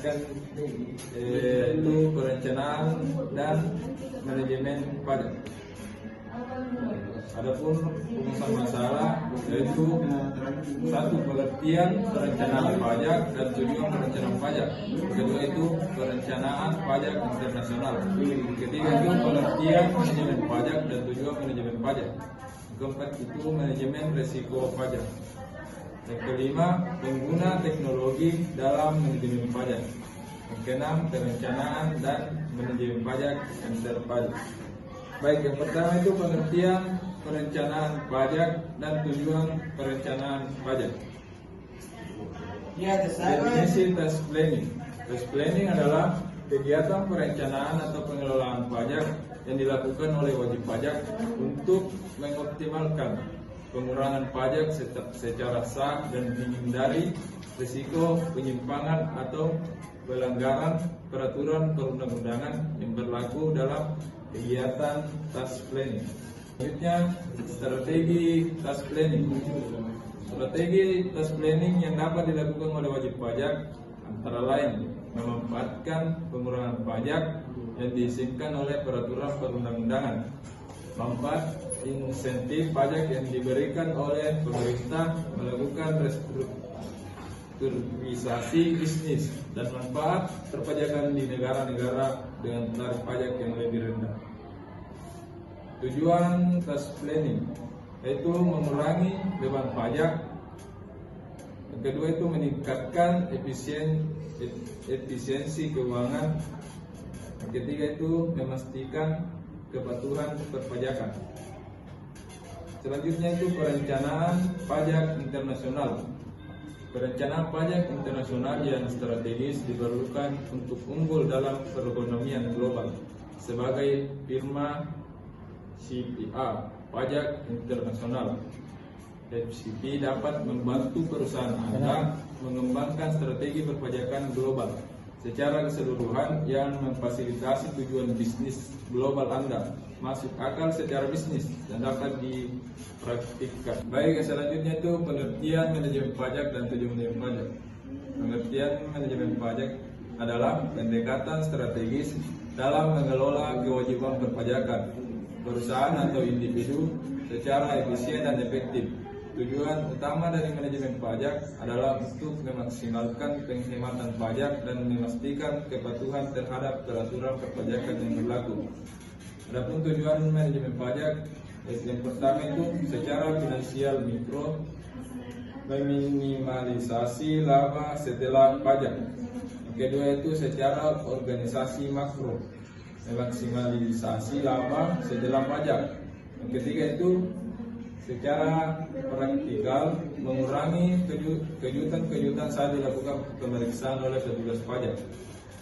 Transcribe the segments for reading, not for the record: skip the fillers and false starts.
menjelaskan itu perencanaan dan manajemen pajak. Adapun rumusan masalah yaitu satu, pengertian perencanaan pajak dan tujuan perencanaan pajak. Kedua itu perencanaan pajak internasional. Ketiga itu pengertian manajemen pajak dan tujuan manajemen pajak. Keempat itu manajemen risiko pajak. Yang kelima, pengguna teknologi dalam manajemen pajak. Yang keenam, perencanaan dan manajemen pajak antar-pajak. Baik, yang pertama itu pengertian perencanaan pajak dan tujuan perencanaan pajak. Definisi task planning. Task planning adalah kegiatan perencanaan atau pengelolaan pajak yang dilakukan oleh wajib pajak untuk mengoptimalkan pengurangan pajak secara sah dan menghindari risiko penyimpangan atau pelanggaran peraturan perundang-undangan yang berlaku dalam kegiatan task planning. Selanjutnya, strategi task planning. Strategi task planning yang dapat dilakukan oleh wajib pajak antara lain memanfaatkan pengurangan pajak yang diizinkan oleh peraturan perundang-undangan, manfaat insentif pajak yang diberikan oleh pemerintah melakukan restrukturisasi bisnis, dan manfaat perpajakan di negara-negara dengan tarif pajak yang lebih rendah. Tujuan task planning yaitu mengurangi beban pajak. Yang kedua itu meningkatkan efisiensi keuangan. Yang ketiga itu memastikan kepatuhan perpajakan. Selanjutnya itu perencanaan pajak internasional. Perencanaan pajak internasional yang strategis diperlukan untuk unggul dalam perekonomian global. Sebagai firma CPA pajak internasional, FCP dapat membantu perusahaan Anda mengembangkan strategi perpajakan global secara keseluruhan yang memfasilitasi tujuan bisnis global Anda masuk akal secara bisnis dan dapat dipraktikkan. Baik, selanjutnya itu pengertian manajemen pajak dan tujuan manajemen pajak. Pengertian manajemen pajak adalah pendekatan strategis dalam mengelola kewajiban perpajakan perusahaan atau individu secara efisien dan efektif. Tujuan utama dari manajemen pajak adalah untuk memaksimalkan penghematan pajak dan memastikan kepatuhan terhadap peraturan perpajakan yang berlaku. Adapun tujuan manajemen pajak, yang pertama itu secara finansial mikro, meminimalisasi laba setelah pajak. Yang kedua itu secara organisasi makro, memaksimalisasi laba setelah pajak. Yang ketiga itu secara praktikal mengurangi kejutan-kejutan saat dilakukan pemeriksaan oleh petugas pajak.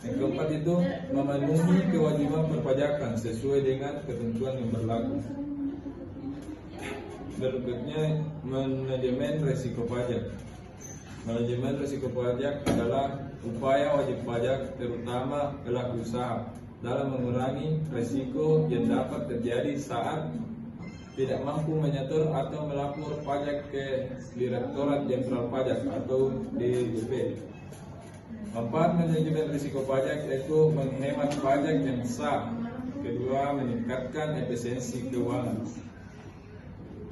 Yang keempat itu memenuhi kewajiban perpajakan sesuai dengan ketentuan yang berlaku. Berikutnya, manajemen risiko pajak. Manajemen risiko pajak adalah upaya wajib pajak, terutama pelaku usaha, dalam mengurangi risiko yang dapat terjadi saat tidak mampu menyetor atau melapor pajak ke Direktorat Jenderal Pajak atau DJP. Manfaat manajemen risiko pajak yaitu menghemat pajak yang sah. Kedua, meningkatkan efisiensi keuangan.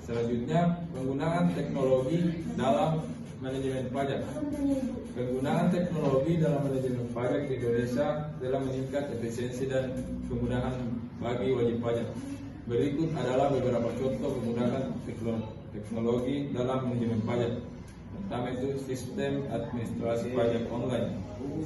Selanjutnya, penggunaan teknologi dalam manajemen pajak. Penggunaan teknologi dalam manajemen pajak di Indonesia telah meningkat efisiensi dan kemudahan bagi wajib pajak. Berikut adalah beberapa contoh penggunaan teknologi dalam manajemen pajak. Pertama itu sistem administrasi pajak online.